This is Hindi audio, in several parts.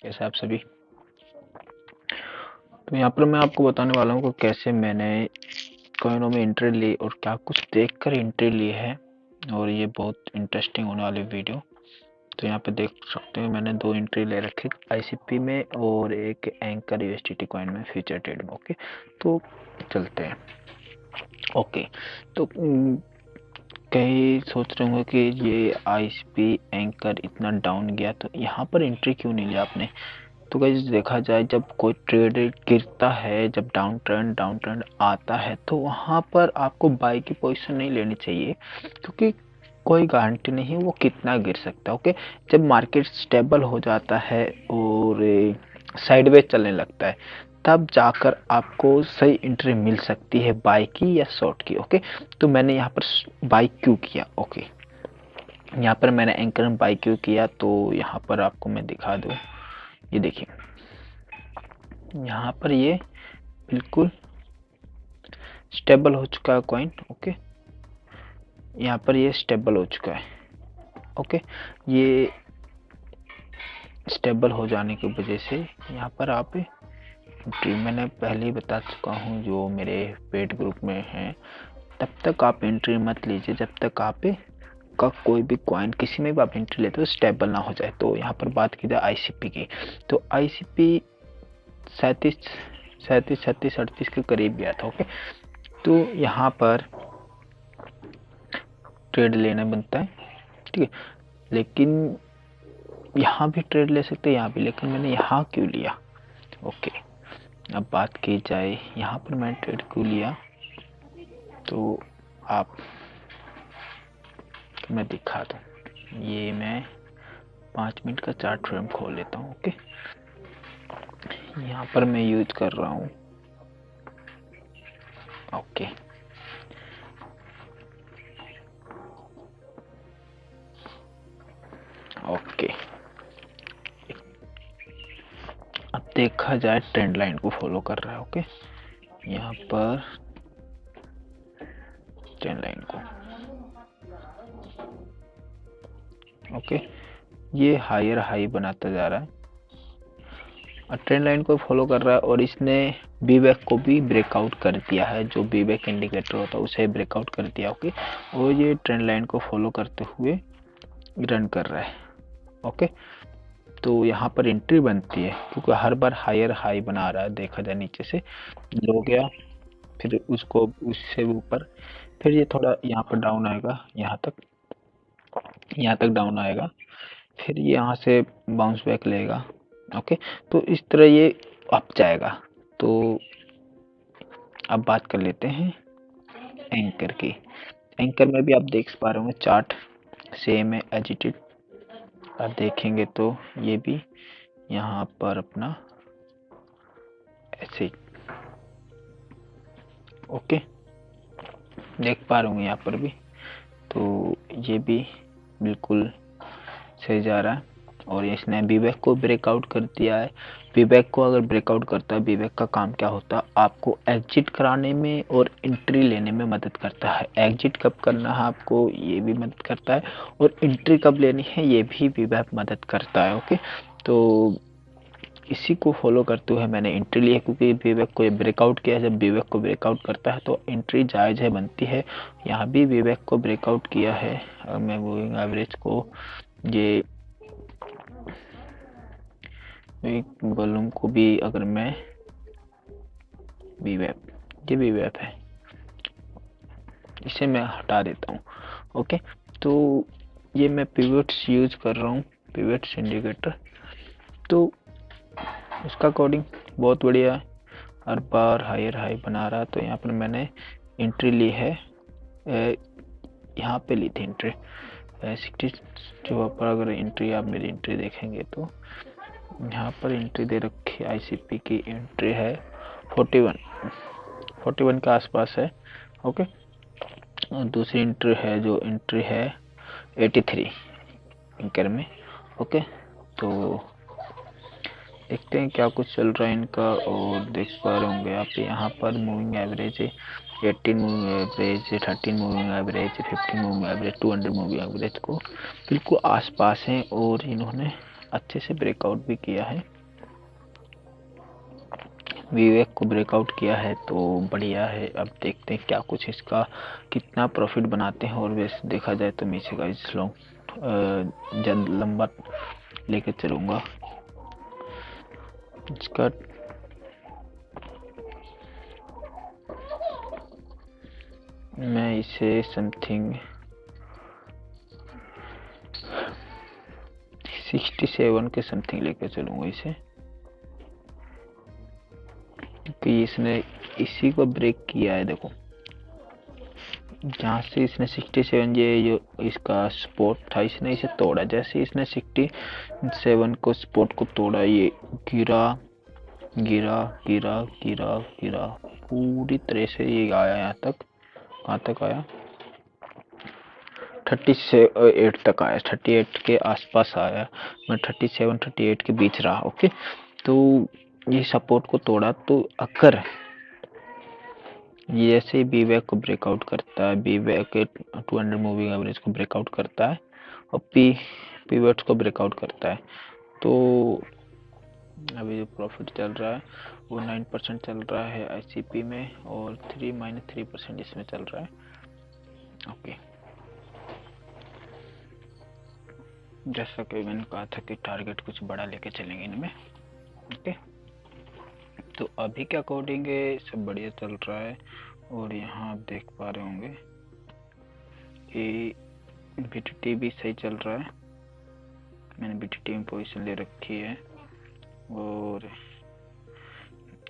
कैसे आप सभी। तो यहाँ पर मैं आपको बताने वाला हूँ कि कैसे मैंने कॉइनों में एंट्री ली और क्या कुछ देखकर एंट्री ली है, और ये बहुत इंटरेस्टिंग होने वाली वीडियो। तो यहाँ पे देख सकते हैं मैंने 2 एंट्री ले रखे, आईसीपी में और एक एंकर यूएसडीटी कॉइन में फ्यूचर ट्रेड में। ओके, तो चलते हैं। ओके, तो कई सोच रहे होंगे कि ये आईसीपी एंकर इतना डाउन गया तो यहाँ पर एंट्री क्यों नहीं लिया आपने। तो गाइस देखा जाए, जब कोई ट्रेड गिरता है, जब डाउन ट्रेंड आता है, तो वहां पर आपको बाई की पोजीशन नहीं लेनी चाहिए, क्योंकि कोई गारंटी नहीं वो कितना गिर सकता है। ओके, जब मार्केट स्टेबल हो जाता है और साइडवेज चलने लगता है, तब जाकर आपको सही एंट्री मिल सकती है बाई की या शॉर्ट की। ओके, तो मैंने यहाँ पर बाई क्यों किया। ओके, यहाँ पर मैंने एंकर में बाई क्यों किया, तो यहाँ पर आपको मैं दिखा दूं। ये देखिए, यहाँ पर ये बिल्कुल स्टेबल हो चुका है कॉइन। ओके, यहाँ पर ये स्टेबल हो चुका है। ओके, ये स्टेबल हो जाने की वजह से यहाँ पर आप एंट्री, मैंने पहले ही बता चुका हूँ, जो मेरे पेड ग्रुप में है, तब तक आप एंट्री मत लीजिए जब तक आप का कोई भी कॉइन किसी में भी आप एंट्री लेते हो स्टेबल ना हो जाए। तो यहाँ पर बात की जाए आईसीपी की, तो आईसीपी 37 37 38 के करीब गया था। ओके, तो यहाँ पर ट्रेड लेना बनता है, ठीक है, लेकिन यहाँ भी ट्रेड ले सकते हैं, यहाँ भी, लेकिन मैंने यहाँ क्यों लिया। ओके, अब बात की जाए यहाँ पर मैंने ट्रेड क्यों लिया, तो आप मैं दिखा दूँ। ये मैं 5 मिनट का चार्ट फ्रेम खोल लेता हूँ। ओके, यहाँ पर मैं यूज कर रहा हूँ। ओके, ओके, अब देखा जाए ट्रेंड लाइन को फॉलो कर रहा है। ओके, यहाँ पर ट्रेंड लाइन को, ओके, ये हायर हाई बनाता जा रहा है और ट्रेंड लाइन को फॉलो कर रहा है, और इसने बीबैक को भी ब्रेकआउट कर दिया है, जो बीबैक इंडिकेटर होता है उसे ब्रेकआउट कर दिया। ओके, और ये ट्रेंड लाइन को फॉलो करते हुए रन कर रहा है। ओके, तो यहाँ पर एंट्री बनती है, क्योंकि हर बार हायर हाई बना रहा है। देखा जाए नीचे से लो गया, फिर उसको उससे ऊपर, फिर ये थोड़ा यहाँ पर डाउन आएगा, यहाँ तक डाउन आएगा, फिर ये यहाँ से बाउंस बैक लेगा। ओके, तो इस तरह ये अप जाएगा। तो अब बात कर लेते हैं एंकर की। एंकर में भी आप देख पा रहे होंगे चार्ट सेम है, एजिटेड। आप देखेंगे तो ये भी यहाँ पर अपना ऐसे, ओके, देख पा रहे होंगे यहाँ पर भी, तो ये भी बिल्कुल सही जा रहा है, और इसने बीबैक को ब्रेकआउट कर दिया है। बीबैक को अगर ब्रेकआउट करता है, बीबैक का काम क्या होता है, आपको एग्जिट कराने में और एंट्री लेने में मदद करता है। एग्जिट कब करना है आपको, ये भी मदद करता है, और एंट्री कब लेनी है, ये भी बीबैक मदद करता है। ओके, तो इसी को फॉलो करते हुए मैंने एंट्री ली है, क्योंकि बीबैक को ब्रेकआउट किया है। जब बीबैक को ब्रेकआउट करता है तो एंट्री जायज़ है, बनती है। यहाँ भी बीबैक को ब्रेकआउट किया है, और मैं मूविंग एवरेज को, ये एक वॉल्यूम को भी, अगर मैं बीवैप, ये बीवैप है, इसे मैं हटा देता हूँ। ओके, तो ये मैं पिवट्स यूज कर रहा हूँ, पिवट्स इंडिकेटर, तो उसका कोडिंग बहुत बढ़िया है, हर बार हायर हाई बना रहा है। तो यहाँ पर मैंने एंट्री ली है, यहाँ पे ली थी एंट्री 60 जो पर। अगर एंट्री, आप मेरी एंट्री देखेंगे तो यहाँ पर एंट्री दे रखी, आईसीपी की एंट्री है 41 के आसपास है। ओके, और दूसरी एंट्री है, जो एंट्री है 83 एंकर में। ओके, तो देखते हैं क्या कुछ चल रहा है इनका, और देख पा रहे होंगे आप यहाँ पर moving average 18 moving average, 13 moving average, 15 moving average, 200 moving average को बिल्कुल आसपास हैं, और इन्होंने अच्छे से ब्रेकआउट भी किया है, विवेक को ब्रेकआउट किया है, तो बढ़िया है। अब देखते हैं क्या कुछ इसका कितना प्रॉफिट बनाते हैं। और वैसे देखा जाए तो मैं इसे गाइस लॉन्ग जल्द लंबा लेके चलूंगा। इसका मैं इसे समथिंग 67 के समथिंग लेके चलूंगा इसे, क्योंकि इसने इसी को ब्रेक किया है। देखो जहाँ से इसने 67 ये जो इसका सपोर्ट था, इसने इसे तोड़ा। जैसे इसने 67 को सपोर्ट को तोड़ा, ये गिरा गिरा गिरा गिरा गिरा पूरी तरह से ये आया यहाँ तक। कहाँ तक आया? 38 तक आया, 38 के आसपास आया। मैं 37 38 के बीच रहा। ओके, तो ये सपोर्ट को तोड़ा। तो अगर ये जैसे बीवैक को ब्रेकआउट करता है, बीवैक के 200 मूविंग एवरेज को ब्रेकआउट करता है और पीवट्स को ब्रेकआउट करता है, तो अभी जो प्रॉफिट चल रहा है वो 9% चल रहा है आईसीपी में और 3% इसमें चल रहा है। ओके, जैसा कि मैंने कहा था कि टारगेट कुछ बड़ा लेके चलेंगे इनमें। ओके, तो अभी के अकॉर्डिंग सब बढ़िया चल रहा है। और यहाँ आप देख पा रहे होंगे कि बीटीटी भी सही चल रहा है। मैंने बीटीटी में पोजीशन ले रखी है और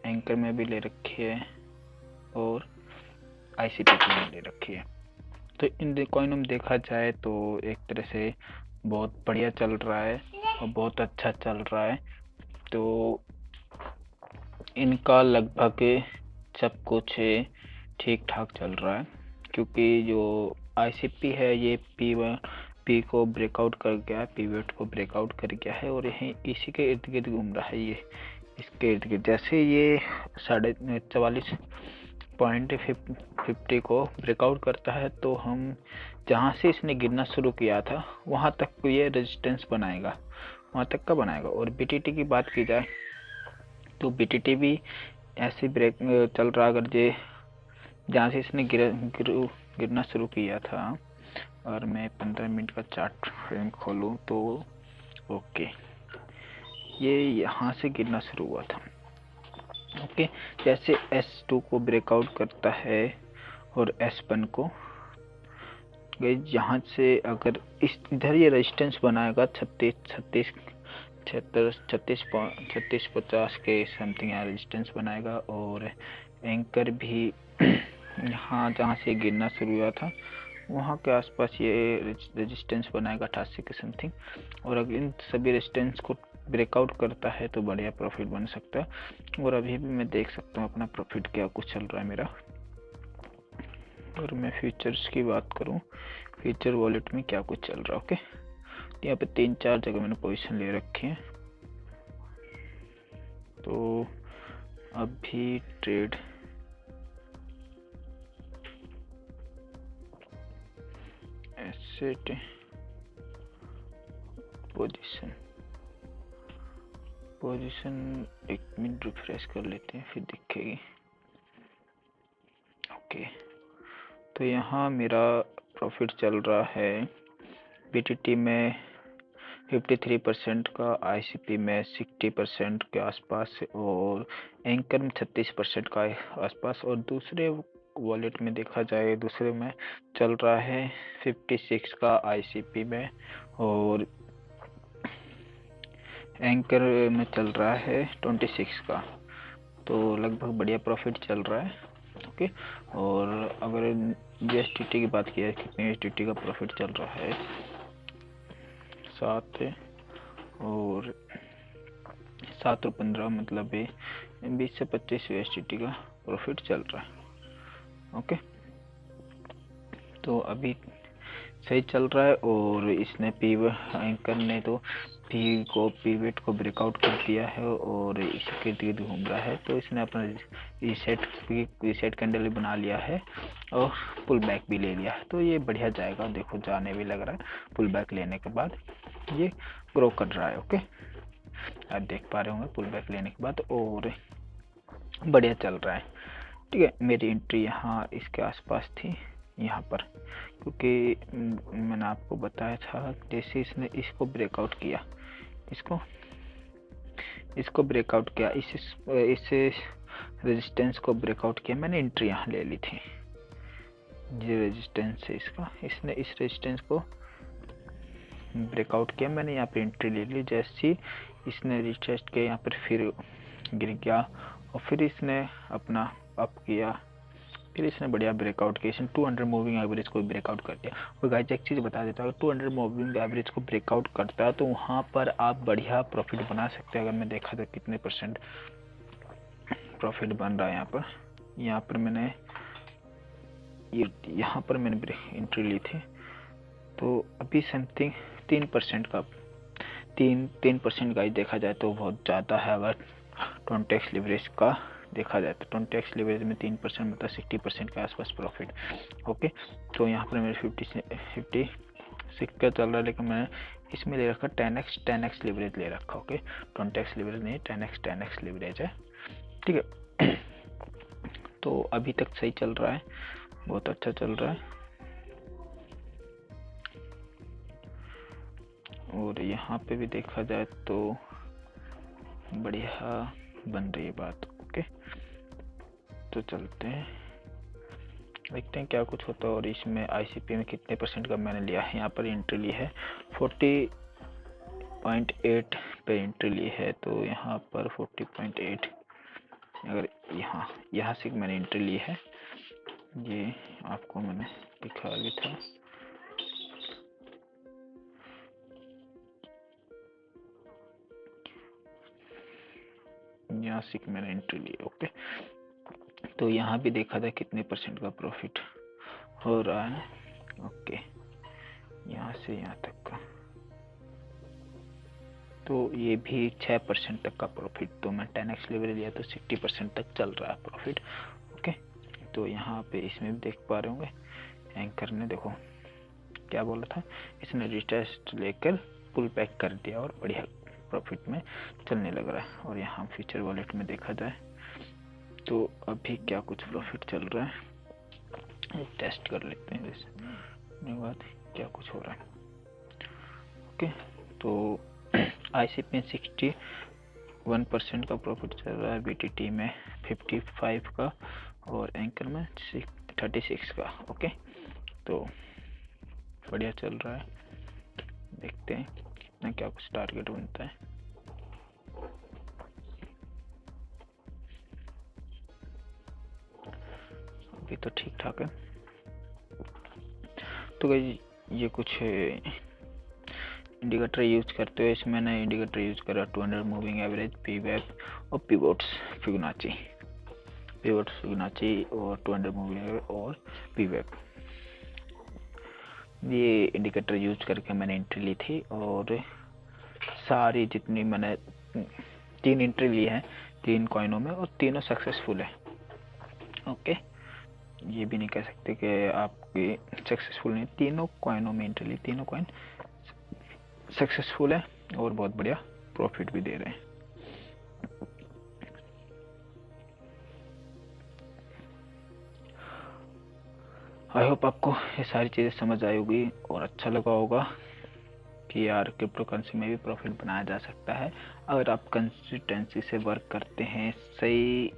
एंकर में भी ले रखी है और आईसीपी में ले रखी है। तो इन कॉइनों में देखा जाए तो एक तरह से बहुत बढ़िया चल रहा है और बहुत अच्छा चल रहा है। तो इनका लगभग सब कुछ ठीक ठाक चल रहा है, क्योंकि जो आईसीपी है ये पी को ब्रेकआउट कर गया है, पीवेट को ब्रेकआउट कर गया है और यही इसी के इर्द गिर्द घूम रहा है। ये इसके इर्द गिर्द जैसे ये 44.50 को ब्रेकआउट करता है, तो हम जहाँ से इसने गिरना शुरू किया था वहाँ तक ये रेजिस्टेंस बनाएगा, वहाँ तक का बनाएगा। और बीटीटी की बात की जाए तो बीटीटी भी ऐसे ब्रेक चल रहा। अगर ये जहाँ से इसने गिरना शुरू किया था, और मैं 15 मिनट का चार्ट फ्रेम खोलूँ तो ओके, ये यहाँ से गिरना शुरू हुआ था। ओके, जैसे S2 को ब्रेकआउट करता है और S1 को, यहाँ से अगर इस इधर ये रेजिस्टेंस बनाएगा 36-50 के समथिंग यहाँ रेजिस्टेंस बनाएगा। और एंकर भी यहाँ जहाँ से गिरना शुरू हुआ था वहाँ के आसपास ये रेजिस्टेंस बनाएगा 88 के समथिंग। और अगर इन सभी रेजिस्टेंस को ब्रेकआउट करता है तो बढ़िया प्रॉफिट बन सकता है। और अभी भी मैं देख सकता हूँ अपना प्रॉफिट क्या कुछ चल रहा है मेरा। और मैं फ्यूचर्स की बात करूँ, फ्यूचर वॉलेट में क्या कुछ चल रहा है। ओके, यहाँ पे 3-4 जगह मैंने पोजीशन ले रखी है। तो अभी trade asset position 1 minute refresh कर लेते हैं फिर दिखेगी। ओके, तो यहाँ मेरा प्रॉफिट चल रहा है बीटीटी में 53% का, आईसीपी में 60% के आसपास और एंकर में 36% का आसपास। और दूसरे वॉलेट में देखा जाए, दूसरे में चल रहा है 56 का आईसीपी में और एंकर में चल रहा है 26 का। तो लगभग बढ़िया प्रॉफिट चल रहा है। ओके, और अगर यूएसडीटी की बात की जाए, कितने यूएसडीटी का प्रॉफिट चल रहा है 7 और 7 और 15, मतलब 20 से 25 यूएसडीटी का प्रॉफिट चल रहा है। ओके, तो अभी सही चल रहा है। और इसने एंकर ने तो पीवेट को ब्रेकआउट कर दिया है और इसके इर्द घूम रहा है। तो इसने अपना रीसेट कैंडल भी बना लिया है और पुल बैक भी ले लिया है। तो ये बढ़िया जाएगा, देखो जाने भी लग रहा है पुल बैक लेने के बाद। ये ग्रो कर रहा है। ओके, आप देख पा रहे होंगे पुल बैक लेने के बाद, और बढ़िया चल रहा है। ठीक है, मेरी एंट्री यहाँ इसके आसपास थी, यहाँ पर, क्योंकि मैंने आपको बताया था जैसे इसने इसको ब्रेकआउट किया, इसको ब्रेकआउट किया, इस रेजिस्टेंस को ब्रेकआउट किया, मैंने एंट्री यहाँ ले ली थी। ये रेजिस्टेंस है इसका, इसने इस रेजिस्टेंस को ब्रेकआउट किया, मैंने यहाँ पे एंट्री ले ली। जैसे ही इसने रिटेस्ट किया यहाँ पर फिर गिर गया, और फिर इसने अपना अप किया, फिर इसने बढ़िया ब्रेकआउट किया, इसने 200 मूविंग एवरेज को ब्रेकआउट कर दिया। और गाइस एक चीज़ बता देता हूँ, अगर 200 मूविंग एवरेज को ब्रेकआउट करता है तो वहाँ पर आप बढ़िया प्रॉफिट बना सकते हैं। अगर मैं देखा तो कितने % प्रॉफिट बन रहा है यहाँ पर मैंने यहाँ पर मैंने एंट्री ली थी, तो अभी समथिंग 3% का 3% गाइस देखा जाए तो बहुत ज़्यादा है। अगर 20x लीवरेज का देखा जाए तो 20x लीवरेज में 3% मतलब 60% के आसपास प्रॉफिट। ओके, तो यहाँ पर मेरे 56 का चल रहा है, लेकिन मैंने इसमें ले रखा 10x लीवरेज ले रखा। ओके, 20x लीवरेज नहीं, 10x लीवरेज है। ठीक है, तो अभी तक सही चल रहा है, बहुत अच्छा चल रहा है। और यहाँ पे भी देखा जाए तो बढ़िया बन रही है बात। ओके, तो चलते हैं, देखते हैं क्या कुछ होता है। और इसमें ICP में कितने % का मैंने लिया है, यहाँ पर एंट्री ली है 40.8 पे एंट्री ली है, तो यहाँ पर 40.8, अगर यहाँ से मैंने एंट्री ली है, ये आपको मैंने दिखा भी था। यहाँ से मैंने एंट्री ली। ओके, तो यहाँ भी देखा था कितने % का प्रॉफिट हो रहा है। ओके, यहाँ से यहाँ तक का, तो ये भी 6% तक का प्रॉफिट। तो मैं 10x लेवल लिया तो 60% तक चल रहा है प्रॉफिट। ओके, तो यहाँ पे इसमें भी देख पा रहे होंगे, एंकर ने देखो क्या बोला था, इसने रिटेस्ट लेकर पुल बैक कर दिया और बढ़िया प्रॉफिट में चलने लग रहा है। और यहाँ फ्यूचर वॉलेट में देखा जाए तो अभी क्या कुछ प्रॉफिट चल रहा है, टेस्ट कर लेते हैं इसके बाद क्या कुछ हो रहा है। ओके, तो ICP में 61% का प्रॉफिट चल रहा है, BTT में 55 का, और एंकर में 36 का। ओके, तो बढ़िया चल रहा है, देखते हैं कितना क्या कुछ टारगेट बनता है। अभी तो ठीक ठाक है। तो गाइस ये कुछ इंडिकेटर यूज करते हुए इसमें मैंने इंडिकेटर यूज करा 200 मूविंग एवरेज, PWAP और पिवोट्स फिबोनाची और 200 मूविंग एवरेज और PWAP, ये इंडिकेटर यूज करके मैंने एंट्री ली थी। और सारी जितनी मैंने 3 एंट्री ली है 3 कॉइनों में, और तीनों सक्सेसफुल है। ओके, ये भी नहीं कह सकते कि आपकी सक्सेसफुल नहीं, तीनों कॉइनों में एंट्री ली, तीनों कॉइन सक्सेसफुल है और बहुत बढ़िया प्रॉफिट भी दे रहे हैं। आई होप आपको ये सारी चीज़ें समझ आई होगी और अच्छा लगा होगा कि यार क्रिप्टो करेंसी में भी प्रॉफिट बनाया जा सकता है अगर आप कंसिस्टेंसी से वर्क करते हैं, सही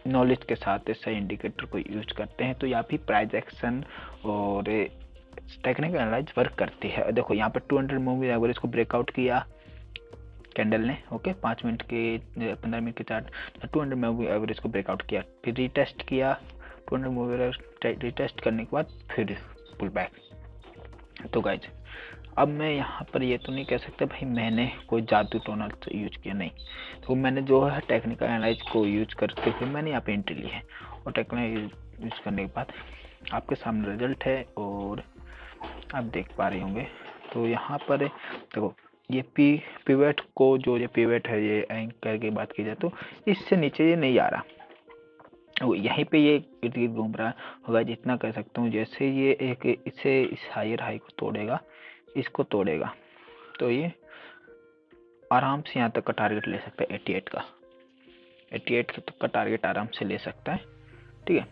नॉलेज के साथ सही इंडिकेटर को यूज करते हैं, तो यहाँ भी प्राइस एक्शन और टेक्निकल एनालाइज वर्क करती है। देखो यहाँ पर 200 मूविंग एवरेज को ब्रेकआउट किया कैंडल ने। ओके, 5 मिनट के 15 मिनट के चार्ट 200 मूविंग एवरेज को ब्रेकआउट किया, फिर रिटेस्ट किया, 200 मूविंग एवरेज रिटेस्ट करने के बाद फिर पुल बैक। तो गाइज अब मैं यहाँ पर ये तो नहीं कह सकता भाई मैंने कोई जादू टोना यूज किया, नहीं। तो मैंने जो है टेक्निकल एनालाइज को यूज करके फिर मैंने यहाँ पे एंट्री ली है, और टेक्निकल यूज करने के बाद आपके सामने रिजल्ट है और आप देख पा रहे होंगे। तो यहाँ पर देखो ये पिवट को, जो ये पिवट है, ये एंकर की बात की जाए तो इससे नीचे ये नहीं आ रहा, वो यहीं पे ये इर्द गिर्द घूम रहा होगा, जितना कह सकता हूँ। जैसे ये एक इसे इस हायर हाई को तोड़ेगा, इसको तोड़ेगा, तो ये आराम से यहाँ तक का टारगेट ले सकता है 88 का, 88 तक का टारगेट आराम से ले सकता है, ठीक है।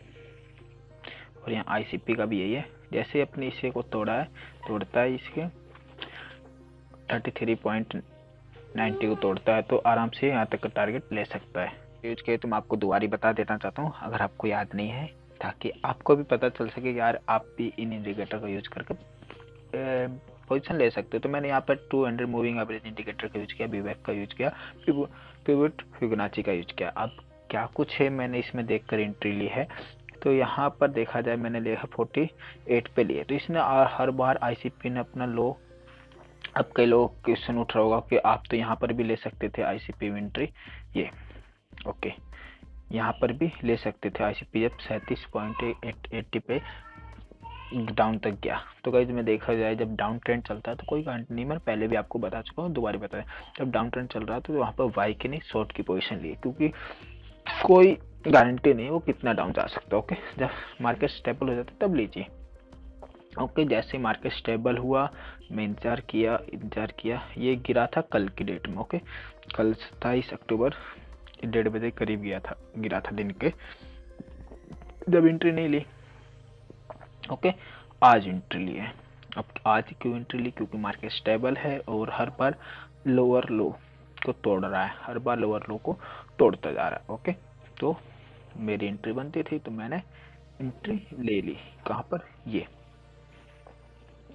और यहाँ आईसीपी का भी यही है, जैसे अपने इसे को तोड़ता है इसके 33.90 को तोड़ता है तो आराम से यहाँ तक का टारगेट ले सकता है। यूज के तो मैं आपको दोबारा बता देना चाहता हूँ अगर आपको याद नहीं है, ताकि आपको भी पता चल सके कि यार आप भी इन इंडिकेटर का यूज करके पोजीशन ले सकते हो। तो मैंने यहाँ पर 200 मूविंग एवरेज इंडिकेटर का यूज किया, बीवैक का यूज किया, पिवट फिबोनाची का यूज किया। अब क्या कुछ है मैंने इसमें देखकर एंट्री ली है, तो यहाँ पर देखा जाए मैंने लिया 48 पे लिए, तो इसने हर बार आईसीपी ने अपना लो। अब कई लोग क्वेश्चन उठ रहा होगा कि आप तो यहाँ पर भी ले सकते थे आईसीपी एंट्री, ये ओके यहाँ पर भी ले सकते थे आईसीपी जब 37.80 पे डाउन तक गया। तो गाइस में देखा जाए जब डाउन ट्रेंड चलता है तो कोई गारंटी नहीं, मैं पहले भी आपको बता चुका हूँ, दोबारा बताया, जब डाउन ट्रेंड चल रहा है तो वहाँ पर वाई के नहीं शॉर्ट की पोजीशन लिए, क्योंकि कोई गारंटी नहीं वो कितना डाउन जा सकता है। ओके, जब मार्केट स्टेबल हो जाता है तब लीजिए। ओके, जैसे मार्केट स्टेबल हुआ मैं इंतजार किया, ये गिरा था कल की डेट में। ओके, कल 27 अक्टूबर 1:30 बजे करीब गिरा था दिन के, जब एंट्री नहीं ली। ओके, आज एंट्री ली है। अब आज क्यों एंट्री ली, क्योंकि मार्केट स्टेबल है और हर बार लोअर लो को तोड़ रहा है, हर बार लोअर लो को तोड़ता जा रहा है। ओके, तो मेरी एंट्री बनती थी तो मैंने एंट्री ले ली। कहाँ पर, ये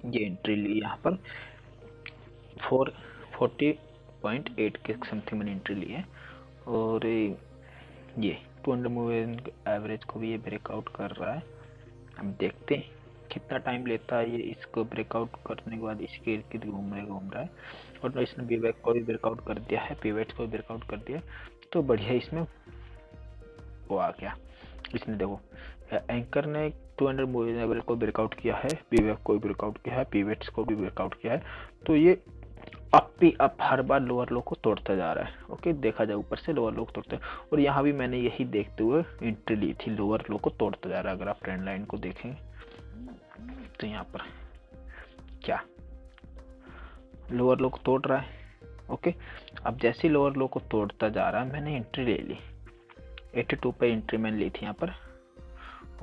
एंट्री ली यहाँ पर 40.8 के समथिंग मैंने एंट्री ली है। और ये 200 मूविंग एवरेज को भी ये ब्रेकआउट कर रहा है। हम देखते हैं कितना टाइम लेता है ये इसको ब्रेकआउट करने के बाद, इसके इर्द गिर्द घूम रहा है। और इसने बीवैक को भी ब्रेकआउट कर दिया है, पीवेट्स को भी ब्रेकआउट कर दिया, तो बढ़िया इसमें वो आ गया। इसने देखो एंकर ने 200 मूविंग एवरेज को ब्रेकआउट किया है, बीवैक को भी ब्रेकआउट किया है, पीवेट्स को भी ब्रेकआउट किया है, तो ये अप हर बार लोअर लो को तोड़ता जा रहा है। ओके, देखा जाए ऊपर से लोअर लो को तोड़ता है, और यहाँ भी मैंने यही देखते हुए एंट्री ली थी, लोअर लो को तोड़ता जा रहा है। अगर आप ट्रेंड लाइन को देखें तो यहाँ पर क्या लोअर लो को तोड़ रहा है। ओके, अब जैसे लोअर लो को तोड़ता जा रहा है मैंने एंट्री ले ली, 82 पे एंट्री मैंने ली थी यहाँ पर।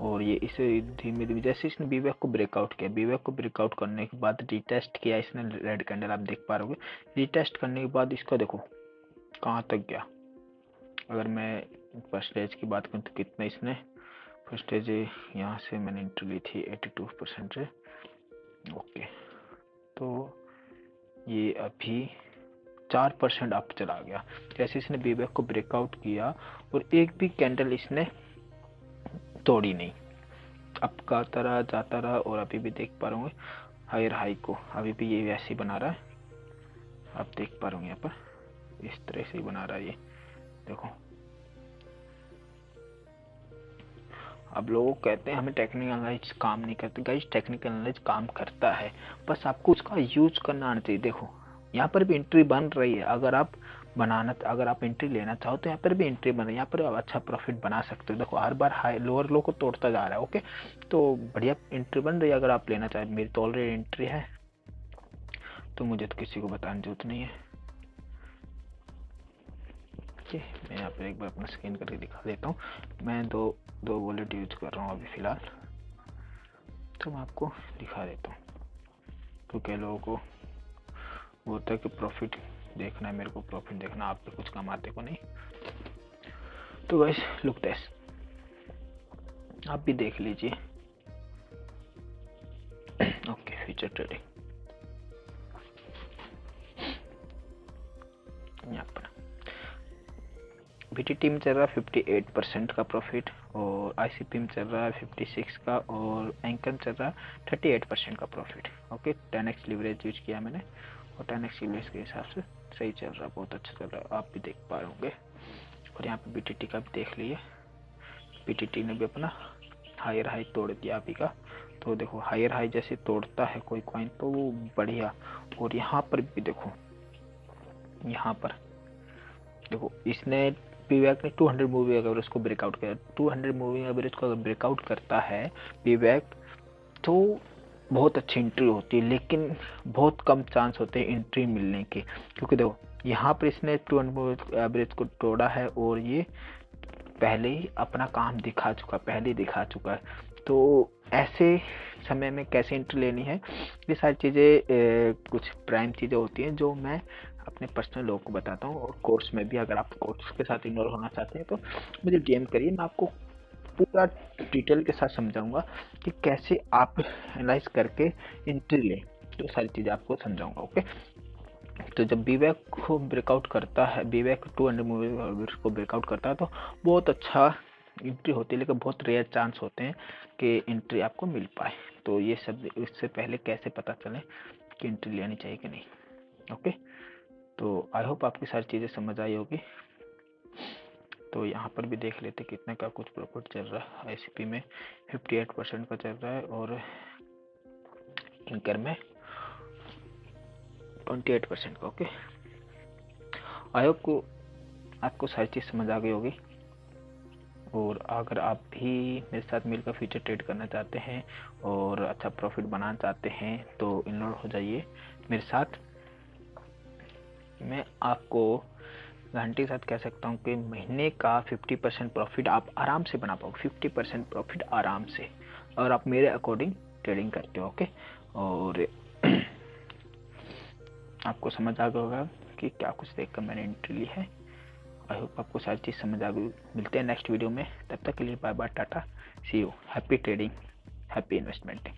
और ये इसे धीमे धीमे जैसे इसने बीवैक को ब्रेकआउट किया, बीवैक को ब्रेकआउट करने के बाद रिटेस्ट किया इसने, रेड कैंडल आप देख पा रहे होगे। रिटेस्ट करने के बाद इसको देखो कहाँ तक गया। अगर मैं परसेंटेज की बात करूँ तो कितना इसने परसेंटेज, यहाँ से मैंने एंट्री ली थी 82% से। ओके, तो ये अभी 4% अप चला गया जैसे इसने बीवैक को ब्रेकआउट किया, और एक भी कैंडल इसने तोड़ी नहीं, अप का तरह जाता रहा। और अभी भी देख पा रहे होंगे हायर हाई को अभी भी ये वैसे ही बना रहा है, आप देख पा रहे होंगे यहाँ पर इस तरह से ही बना रहा है ये, देखो। अब लोग कहते हैं हमें टेक्निकल एनालिसिस काम नहीं करते, गाइस टेक्निकल एनालिसिस काम करता है, बस आपको उसका यूज करना आना चाहिए। देखो यहाँ पर भी एंट्री बन रही है, अगर आप एंट्री लेना चाहो तो यहाँ पर भी एंट्री बन रही है, यहाँ पर आप अच्छा प्रॉफिट बना सकते हो। देखो हर बार हाई लोअर लो को तोड़ता जा रहा है। ओके, तो बढ़िया एंट्री बन रही है अगर आप लेना चाहे। मेरी तो ऑलरेडी एंट्री है, तो मुझे तो किसी को बताने की जरूरत नहीं है। मैं यहाँ पर एक बार अपना स्कैन करके दिखा देता हूँ। मैं दो वॉलेट यूज कर रहा हूँ अभी फिलहाल, तो मैं आपको दिखा देता हूँ। तो कई लोगों को होता है कि प्रॉफिट देखना है, मेरे को प्रॉफिट देखना, आप पे कुछ कमाते को नहीं। तो गाइस लुक दिस, आप भी देख लीजिए। ओके, फ्यूचर ट्रेडिंग यहाँ पर बीटीटी में चल रहा है 58% का प्रॉफिट, और आईसीपी में चल रहा है 56 का, और एंकर में चल रहा है 38% का profit. Okay, 10x leverage use किया मैंने, और 10x लीवरेज के हिसाब से सही चल रहा है, बहुत अच्छा चल रहा है, आप भी देख पा रहे होंगे। और यहाँ पे बीटीटी का भी देख लिए, बीटीटी ने भी अपना हायर हाई तोड़ दिया अभी का। तो देखो हायर हाई जैसे तोड़ता है कोई कॉइन तो वो बढ़िया। और यहाँ पर भी देखो, यहाँ पर देखो इसने बीवैक ने 200 मूविंग एवरेज को ब्रेकआउट किया। 200 मूविंग एवरेज को अगर ब्रेकआउट करता है बीवैक, तो बहुत अच्छी एंट्री होती है, लेकिन बहुत कम चांस होते हैं एंट्री मिलने के, क्योंकि देखो यहाँ पर इसने 200 एवरेज को तोड़ा है और ये पहले ही अपना काम पहले ही दिखा चुका है। तो ऐसे समय में कैसे एंट्री लेनी है, ये सारी चीज़ें कुछ प्राइम चीज़ें होती हैं जो मैं अपने पर्सनल लोगों को बताता हूँ, और कोर्स में भी अगर आप कोर्स के साथ इन्वॉल्व होना चाहते हैं तो मुझे डीएम करिए, मैं आपको पूरा डिटेल के साथ समझाऊंगा कि कैसे आप एनालाइज करके एंट्री लें, तो सारी चीज़ें आपको समझाऊंगा। ओके, तो जब बीवैक को ब्रेकआउट करता है, बीवैक 200 मूवी को ब्रेकआउट करता है, तो बहुत अच्छा एंट्री होती है, लेकिन बहुत रेयर चांस होते हैं कि एंट्री आपको मिल पाए। तो ये सब इससे पहले कैसे पता चले कि एंट्री लेनी चाहिए कि नहीं। ओके, तो आई होप आपकी सारी चीज़ें समझ आई होगी। तो यहाँ पर भी देख लेते कितने का कुछ प्रॉफिट चल रहा है। आईसीपी में 58% का चल रहा है और इनकर में 28% का। ओके, आई होप को आपको सारी चीज़ समझ आ गई होगी। और अगर आप भी मेरे साथ मिलकर फ्यूचर ट्रेड करना चाहते हैं और अच्छा प्रॉफिट बनाना चाहते हैं तो इनरोल हो जाइए मेरे साथ। मैं आपको गारंटी के साथ कह सकता हूँ कि महीने का 50% प्रॉफिट आप आराम से बना पाओगे, 50% प्रॉफिट आराम से, और आप मेरे अकॉर्डिंग ट्रेडिंग करते हो। ओके, और आपको समझ आ गया होगा कि क्या कुछ देखकर मैंने एंट्री ली है। आई होप आपको सारी चीज़ समझ आ गई। मिलते हैं नेक्स्ट वीडियो में, तब तक के लिए bye bye, tata, see you, happy trading, happy investment.